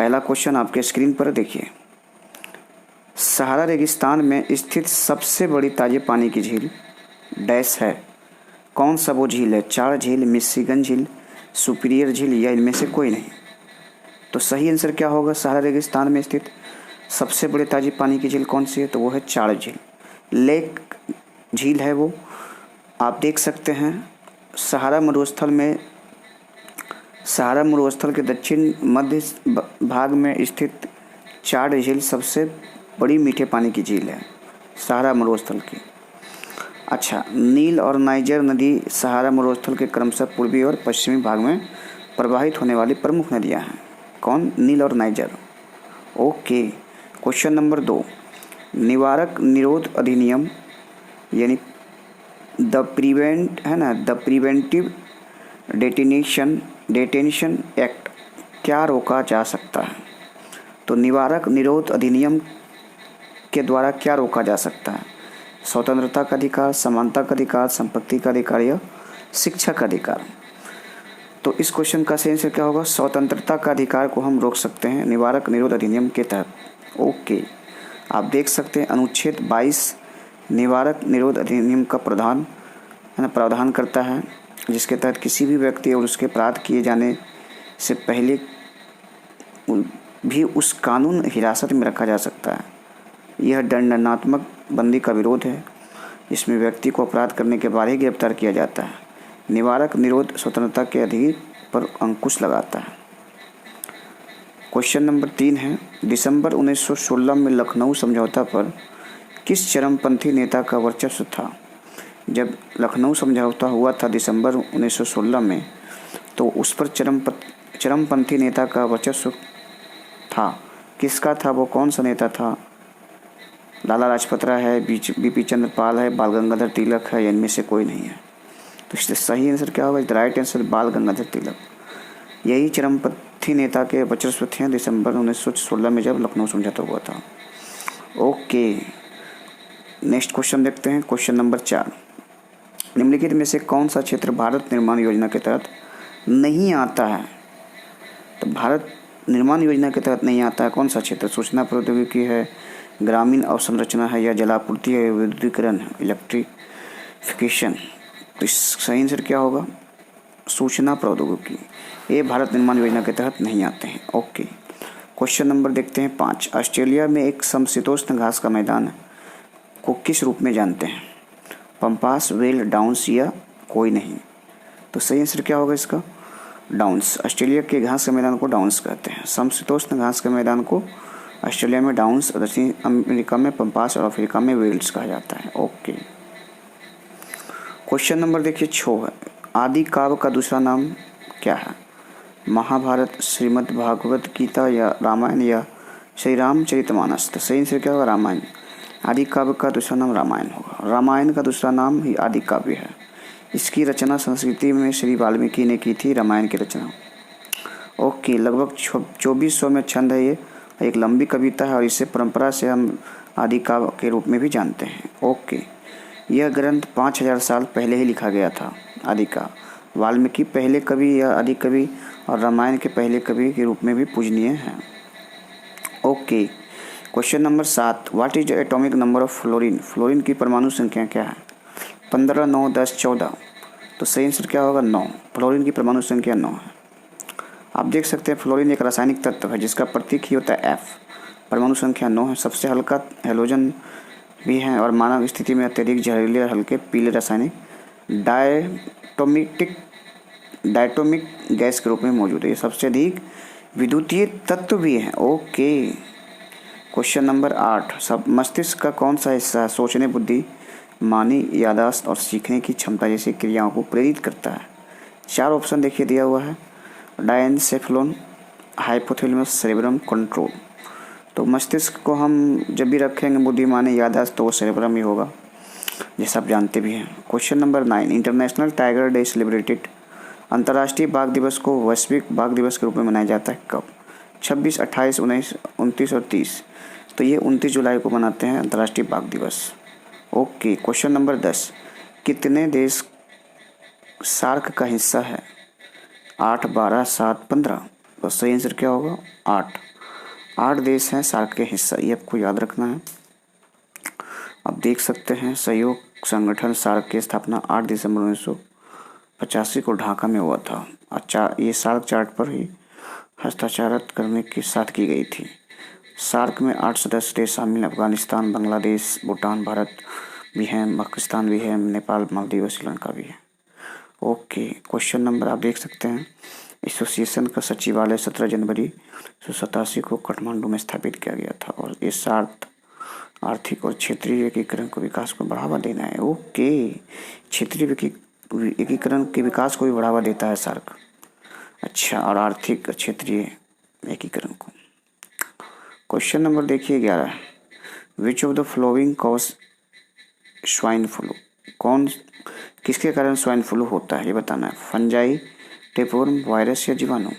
पहला क्वेश्चन आपके स्क्रीन पर देखिए। सहारा रेगिस्तान में स्थित सबसे बड़ी ताजे पानी की झील डैश है। कौन सा वो झील है? चार झील, मिशिगन झील, सुपीरियर झील या इनमें से कोई नहीं। तो सही आंसर क्या होगा? सहारा रेगिस्तान में स्थित सबसे बड़ी ताजी पानी की झील कौन सी है? तो वो है चार झील, लेक झील है वो। आप देख सकते हैं सहारा मरुस्थल के दक्षिण मध्य भाग में स्थित चार झील सबसे बड़ी मीठे पानी की झील है सहारा मरुस्थल की। अच्छा, नील और नाइजर नदी सहारा मरुस्थल के क्रमशः पूर्वी और पश्चिमी भाग में प्रवाहित होने वाली प्रमुख नदियां हैं। कौन? नील और नाइजर। ओके। क्वेश्चन नंबर 2, निवारक निरोध अधिनियम यानी द प्रिवेंटिव डेटेंशन एक्ट क्या रोका जा सकता है? तो निवारक निरोध अधिनियम के द्वारा क्या रोका जा सकता है? स्वतंत्रता का अधिकार, समानता का अधिकार, संपत्ति का अधिकार या शिक्षा का अधिकार। तो इस क्वेश्चन का सही आंसर क्या होगा? स्वतंत्रता का अधिकार को हम रोक सकते हैं निवारक निरोध अधिनियम के तहत। ओके, आप देख सकते हैं अनुच्छेद 22 निवारक निरोध अधिनियम का प्रावधान करता है, जिसके तहत किसी भी व्यक्ति और उसके अपराध किए जाने से पहले भी उस कानून हिरासत में रखा जा सकता है। यह दंडात्मक बंदी का विरोध है। इसमें व्यक्ति को अपराध करने के बाद ही गिरफ्तार किया जाता है। निवारक निरोध स्वतंत्रता के अधिकार पर अंकुश लगाता है। क्वेश्चन नंबर 3 है, दिसंबर 1916 में लखनऊ समझौता पर किस चरमपंथी नेता का वर्चस्व था? जब लखनऊ समझौता हुआ था दिसंबर 1916 में, तो उस पर चरमपंथी नेता का वर्चस्व था। किसका था वो? कौन सा नेता था? लाला लाजपत राय है, बीपी चंद्र पाल है, बाल गंगाधर तिलक है या इनमें से कोई नहीं है। तो इससे सही आंसर क्या होगा? द राइट आंसर बाल गंगाधर तिलक। यही चरमपंथी नेता के वर्चस्व थे दिसंबर 1916 में जब लखनऊ समझौता हुआ था। ओके, नेक्स्ट क्वेश्चन देखते हैं। क्वेश्चन नंबर 4, निम्नलिखित में से कौन सा क्षेत्र भारत निर्माण योजना के तहत नहीं आता है? तो भारत निर्माण योजना के तहत नहीं आता है कौन सा क्षेत्र? सूचना प्रौद्योगिकी है, ग्रामीण अवसंरचना है या जलापूर्ति है, विद्युतीकरण है, इलेक्ट्रिफिकेशन। तो इस सही आंसर क्या होगा? सूचना प्रौद्योगिकी। ये भारत निर्माण योजना के तहत नहीं आते हैं। ओके, क्वेश्चन नंबर देखते हैं 5, ऑस्ट्रेलिया में एक समशीतोष्ण घास का मैदान को किस रूप में जानते हैं? पंपास, वेल, डाउन्स या कोई नहीं। तो सही आंसर क्या होगा इसका? डाउन्स। ऑस्ट्रेलिया के घास के मैदान को डाउन्स कहते हैं। समशीतोष्ण घास के मैदान को ऑस्ट्रेलिया में डाउन्स, दक्षिण अमेरिका में पंपास और अफ्रीका में वेल्स कहा जाता है। ओके, क्वेश्चन नंबर देखिए 6 है, आदि काव्य का दूसरा नाम क्या है? महाभारत, श्रीमद् भागवत गीता या रामायण या श्री रामचरितमानस। तो सही आंसर क्या होगा? रामायण। आदि काव्य का दूसरा नाम रामायण होगा। रामायण का दूसरा नाम ही आदि काव्य है। इसकी रचना संस्कृति में श्री वाल्मीकि ने की थी, रामायण की रचना। ओके, लगभग 2400 में छंद है। ये एक लंबी कविता है और इसे परंपरा से हम आदि काव्य के रूप में भी जानते हैं। ओके, यह ग्रंथ 5000 साल पहले ही लिखा गया था। आदि काव्य वाल्मीकि पहले कवि या आदि कवि और रामायण के पहले कवि के रूप में भी पूजनीय हैं। Okay, question number 7, what is the atomic number of fluorine? Fluorine की परमाणु संख्या क्या है? 15, 9, 10, 14। तो सही आंसर क्या होगा? 9। फ्लोरीन की परमाणु संख्या 9 है। आप देख सकते हैं फ्लोरीन एक रासायनिक तत्व है जिसका प्रतीक ही होता है F। परमाणु संख्या 9 है। सबसे हल्का हैलोजन भी है और मानव स्थिति में अत्यधिक जहरीले हल्के पीले रासायनिक डायटोमिक गैस के रूप में मौजूद है। ये सबसे अधिक विद्युतीय तत्व भी है। ओके, क्वेश्चन नंबर 8, सब मस्तिष्क का कौन सा हिस्सा सोचने, बुद्धि, मानी, याददाश्त और सीखने की क्षमता जैसी क्रियाओं को प्रेरित करता है? 4 ऑप्शन देखिए दिया हुआ है, डायनसेफलोन, हाइपोथैलेमस, सेरेब्रम, कंट्रोल। तो मस्तिष्क को हम जब भी रखेंगे बुद्धिमानी, याददाश्त, तो वो सेरेब्रम ही होगा, जैसा आप जानते भी हैं। Question number 9, international tiger day celebrated. अंतर्राष्ट्रीय बाघ दिवस को वैश्विक बाघ दिवस के रूप में मनाया जाता है कब? 26, 28, 19, 29 और 30। तो ये 29 जुलाई को मनाते हैं अंतर्राष्ट्रीय बाघ दिवस। ओके, क्वेश्चन नंबर 10, कितने देश सार्क का हिस्सा है? 8, 12, 7, 15। तो सही आंसर क्या होगा? 8। 8 देश हैं सार्क के हिस्सा, ये आपको याद रखना है। आप देख सकते हैं सहयोग संगठन सार्क की स्थापना 8 दिसंबर 1985 को ढाका में हुआ था। अच्छा, ये सार्क चार्ट पर ही हस्ताक्षर करने के साथ की गई थी। सार्क में 8 सदस्य देश शामिल, अफगानिस्तान, बांग्लादेश, भूटान, भारत भी हैं, पाकिस्तान भी है, नेपाल, मालदीव, श्रीलंका भी है। ओके, क्वेश्चन नंबर आप देख सकते हैं। एसोसिएशन का सचिवालय 17 जनवरी 1987 को काठमांडू में स्थापित किया गया था और ये सार्क आर्थिक और क्षेत्रीय एकीकरण को विकास को बढ़ावा देना है। ओके, क्षेत्रीय एकीकरण के विकास को भी बढ़ावा देता है सार्क। अच्छा, और आर्थिक क्षेत्रीय एकीकरण को। क्वेश्चन नंबर देखिए 11, which of the flowing cause swine flu, कौन किसके कारण स्वाइन फ्लू होता है ये बताना है। फंजाई, टेपवर्म, वायरस या जीवाणु।